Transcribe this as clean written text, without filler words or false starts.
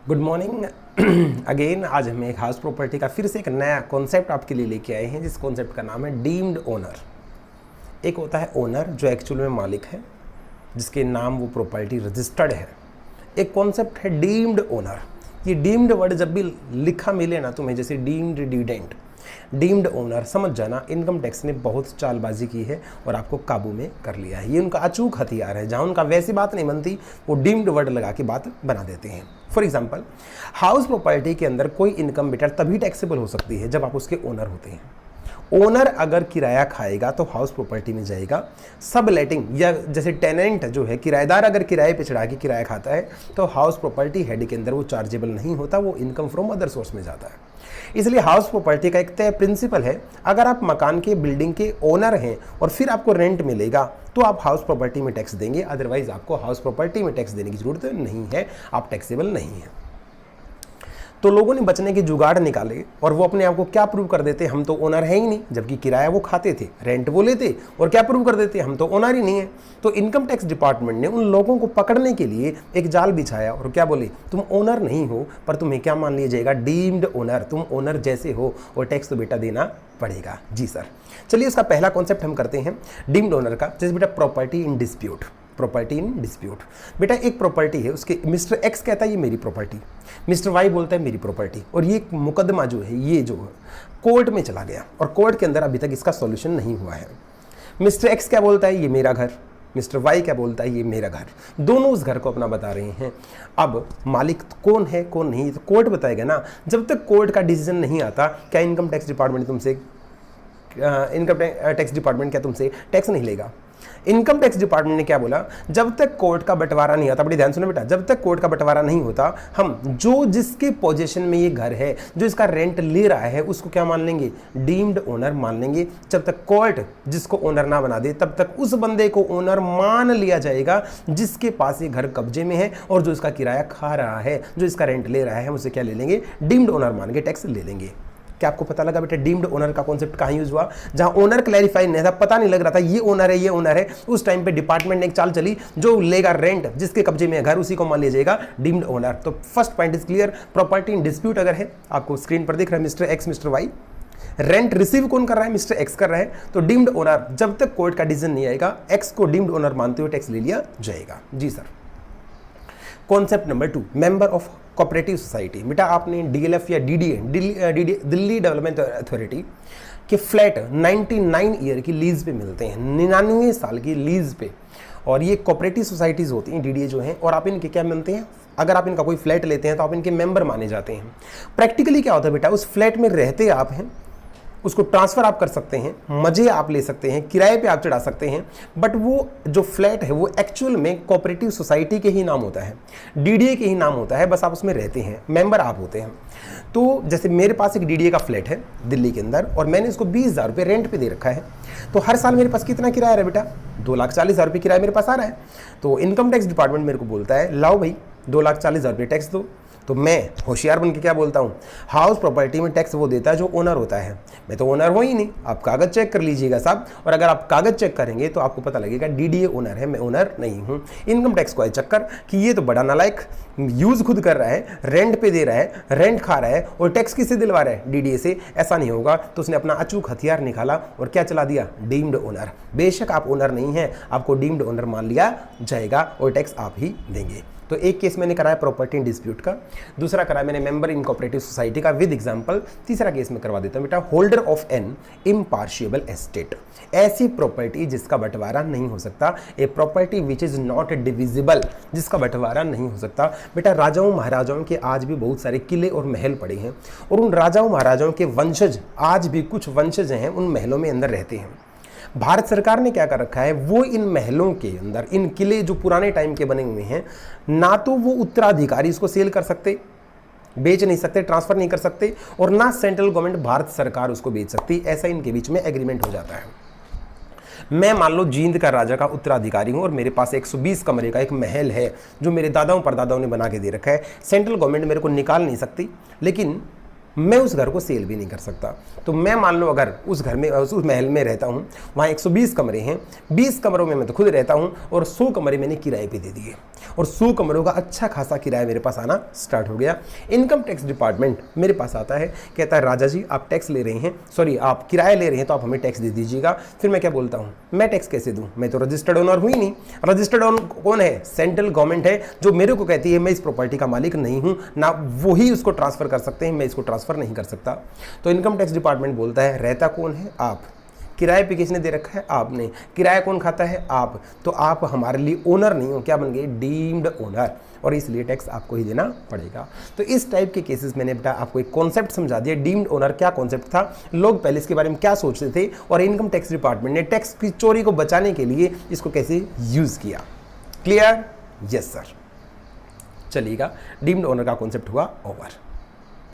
Good morning again. आज हम एक हाउस प्रॉपर्टी का फिर से एक नया कॉन्सेप्ट आपके लिए लेके आए हैं, जिस कॉन्सेप्ट का नाम है डीम्ड ओनर। एक होता है ओनर जो एक्चुअल में मालिक है, जिसके नाम वो प्रॉपर्टी रजिस्टर्ड है। एक कॉन्सेप्ट है डीम्ड ओनर। ये डीम्ड वर्ड जब भी लिखा मिले ना तुम्हें, जैसे डीम्ड डिविडेंड, डीम्ड ओनर, समझ जाना इनकम टैक्स ने बहुत चालबाजी की है और आपको काबू में कर लिया है। ये उनका अचूक हथियार है। जहां उनका वैसी बात नहीं बनती, वो डीम्ड वर्ड लगा के बात बना देते हैं। फॉर एग्जाम्पल, हाउस प्रॉपर्टी के अंदर कोई इनकम बेटा तभी टैक्सेबल हो सकती है जब आप उसके ओनर होते हैं। ओनर अगर किराया खाएगा तो हाउस प्रॉपर्टी में जाएगा। सब लेटिंग या जैसे टेनेंट जो है, किराएदार अगर किराए पे चढ़ा के किराया खाता है तो हाउस प्रॉपर्टी हेड के अंदर वो चार्जेबल नहीं होता, वो इनकम फ्रॉम अदर सोर्स में जाता है। इसलिए हाउस प्रॉपर्टी का एक तय प्रिंसिपल है, अगर आप मकान के बिल्डिंग के ओनर हैं और फिर आपको रेंट मिलेगा तो आप हाउस प्रॉपर्टी में टैक्स देंगे, अदरवाइज आपको हाउस प्रॉपर्टी में टैक्स देने की जरूरत नहीं है, आप टैक्सेबल नहीं है। तो लोगों ने बचने के जुगाड़ निकाले और वो अपने आप को क्या प्रूव कर देते, हम तो ओनर है ही नहीं, जबकि किराया वो खाते थे, रेंट वो लेते, और क्या प्रूव कर देते, हम तो ओनर ही नहीं है। तो इनकम टैक्स डिपार्टमेंट ने उन लोगों को पकड़ने के लिए एक जाल बिछाया और क्या बोले, तुम ओनर नहीं हो पर तुम्हें क्या मान लिया जाएगा, डीम्ड ओनर। तुम ओनर जैसे हो और टैक्स तो बेटा देना पड़ेगा। जी सर। चलिए इसका पहला कॉन्सेप्ट हम करते हैं डीम्ड ओनर का, जैसे बेटा property in dispute. Property in dispute, बेटा एक प्रॉपर्टी है, उसके मिस्टर एक्स कहता है ये मेरी प्रॉपर्टी, मिस्टर वाई बोलता है मेरी प्रॉपर्टी, और ये मुकदमा जो है ये जो कोर्ट में चला गया और कोर्ट के अंदर अभी तक इसका सॉल्यूशन नहीं हुआ है। मिस्टर एक्स क्या बोलता है, ये मेरा घर, मिस्टर वाई क्या बोलता है, ये मेरा घर। दोनों उस घर को अपना बता रहे हैं। अब मालिक कौन है कौन नहीं, तो कोर्ट बताएगा ना। जब तक कोर्ट का डिसीजन नहीं आता, क्या इनकम टैक्स डिपार्टमेंट क्या तुमसे टैक्स नहीं लेगा। इनकम टैक्स डिपार्टमेंट ने क्या बोला, जब तक कोर्ट का बंटवारा नहीं आता, बड़ी ध्यान सुनो बेटा, जब तक कोर्ट का बंटवारा नहीं होता, हम जो जिसके पोजीशन में ये घर है, जो इसका रेंट ले रहा है, उसको क्या मान लेंगे, डीम्ड ओनर मान लेंगे। जब तक कोर्ट जिसको ओनर ना बना दे, तब तक उस बंदे को ओनर मान लिया जाएगा जिसके पास ये घर कब्जे में है और जो इसका किराया खा रहा है, जो इसका रेंट ले रहा है, हम उसे क्या ले लेंगे, डीम्ड ओनर मान के टैक्स ले लेंगे। क्या आपको पता लगा बेटा डीम्ड ओनर का कॉन्सेप्ट कहां यूज हुआ, जहां ओनर क्लैरिफाई नहीं था, पता नहीं लग रहा था ये ओनर है ये ओनर है, उस टाइम पे डिपार्टमेंट ने एक चाल चली, जो लेगा रेंट, जिसके कब्जे में है घर, उसी को मान लिया जाएगा डीम्ड ओनर। तो first point is clear. Property in dispute अगर है, आपको स्क्रीन पर दिख रहा है mister X mister Y, rent receive कौन कर रहा है, मिस्टर एक्स कर रहा है, तो डीम्ड ओनर जब तक कोर्ट का डिसीजन नहीं आएगा, एक्स को डीम्ड ओनर मानते हुए टैक्स ले लिया जाएगा। जी sir. Concept number 2, member of cooperative society. बेटा आपने डीएलएफ या डीडीए, दिल्ली डेवलपमेंट अथॉरिटी के फ्लैट 99 ईयर की लीज पे मिलते हैं, 99 साल की लीज पे, और ये कोऑपरेटिव सोसाइटीज होती हैं डीडीए जो हैं, और आप इनके क्या मिलते हैं, अगर आप इनका कोई फ्लैट लेते हैं तो आप इनके मेंबर माने जाते हैं। प्रैक्टिकली क्या होता है बेटा, उस फ्लैट में रहते आप हैं, उसको ट्रांसफ़र आप कर सकते हैं, मज़े आप ले सकते हैं, किराए पे आप चढ़ा सकते हैं, बट वो जो फ्लैट है वो एक्चुअल में कोऑपरेटिव सोसाइटी के ही नाम होता है, डीडीए के ही नाम होता है, बस आप उसमें रहते हैं, मेंबर आप होते हैं। तो जैसे मेरे पास एक डीडीए का फ्लैट है दिल्ली के अंदर, और मैंने इसको 20,000 रुपये रेंट पे दे रखा है, तो हर साल मेरे पास कितना किराया है बेटा, 2,40,000 रुपये किराया मेरे पास आ रहा है। तो इनकम टैक्स डिपार्टमेंट मेरे को बोलता है, लाओ भाई 2,40,000 रुपये टैक्स दो। तो मैं होशियार बन के क्या बोलता हूँ, हाउस प्रॉपर्टी में टैक्स वो देता है जो ओनर होता है, मैं तो ओनर हूँ ही नहीं, आप कागज़ चेक कर लीजिएगा साहब, और अगर आप कागज़ चेक करेंगे तो आपको पता लगेगा डीडीए ओनर है, मैं ओनर नहीं हूँ। इनकम टैक्स को चक्कर कि ये तो बड़ा नालायक, यूज़ खुद कर रहा है, रेंट पे दे रहा है, रेंट खा रहा है, और टैक्स किससे दिलवा रहा है, डीडीए से, ऐसा नहीं होगा। तो उसने अपना अचूक हथियार निकाला और क्या चला दिया, डीम्ड ओनर। बेशक आप ओनर नहीं हैं, आपको डीम्ड ओनर मान लिया जाएगा और टैक्स आप ही देंगे। तो एक केस मैंने कराया प्रॉपर्टी इन डिस्प्यूट का, दूसरा कराया मैंने मेंबर इन कोऑपरेटिव सोसाइटी का विद एग्जांपल, तीसरा केस में करवा देता हूं बेटा holder of an impartible estate. ऐसी प्रॉपर्टी जिसका बंटवारा नहीं हो सकता, a property which is not divisible, जिसका बंटवारा नहीं हो सकता। बेटा राजाओं महाराजाओं के आज भी बहुत सारे किले और महल पड़े हैं, और उन राजाओं महाराजाओं के वंशज, आज भी कुछ वंशज हैं उन महलों में अंदर रहते हैं। भारत सरकार ने क्या कर रखा है, वो इन महलों के अंदर, इन किले जो पुराने टाइम के बने हुए हैं, ना तो वो उत्तराधिकारी इसको सेल कर सकते, बेच नहीं सकते, ट्रांसफर नहीं कर सकते, और ना सेंट्रल गवर्नमेंट भारत सरकार उसको बेच सकती, ऐसा इनके बीच में एग्रीमेंट हो जाता है। मैं मान लो जींद का राजा का उत्तराधिकारी हूं और मेरे पास 120 कमरे का एक महल है जो मेरे दादाओं परदादाओं ने बना के दे रखा है, सेंट्रल गवर्नमेंट मेरे को निकाल नहीं सकती, लेकिन मैं उस घर को सेल भी नहीं कर सकता। तो मैं मान लो अगर उस घर में, उस महल में रहता हूँ, वहाँ 120 कमरे हैं, 20 कमरों में मैं तो खुद रहता हूँ और 100 कमरे मैंने किराए पे दे दिए और 100 कमरों का अच्छा खासा किराया मेरे पास आना स्टार्ट हो गया। इनकम टैक्स डिपार्टमेंट मेरे पास आता है, कहता है राजा जी आप टैक्स ले रहे हैं, सॉरी आप किराया ले रहे हैं, तो आप हमें टैक्स दे दीजिएगा। फिर मैं क्या बोलता हूँ, मैं टैक्स कैसे दूँ, मैं तो रजिस्टर्ड ओनर हुई नहीं। रजिस्टर्ड ओनर कौन है, सेंट्रल गवर्नमेंट है, जो मेरे को कहती है मैं इस प्रॉपर्टी का मालिक नहीं हूँ, ना वही उसको ट्रांसफर कर सकते हैं, मैं इसको ट्रांसफर नहीं कर सकता। तो इनकम टैक्स डिपार्टमेंट बोलता है रहता कौन है, आप, किराए पे किसने दे रखा है, आपने, किराया कौन खाता है, आप, तो आप हमारे लिए ओनर नहीं हो, क्या बन गए, डीम्ड ओनर, और इसलिए टैक्स आपको ही देना पड़ेगा। तो इस टाइप के केसेस मैंने बेटा आपको एक कॉन्सेप्ट समझा दिया। डीम्ड ओनर क्या कॉन्सेप्ट था, लोग पहले इसके बारे में क्या सोचते थे, और इनकम टैक्स डिपार्टमेंट ने टैक्स की चोरी को बचाने के लिए इसको कैसे यूज किया। क्लियर? Yes sir. चलिएगा, डीम्ड ओनर का कॉन्सेप्ट हुआ ओवर।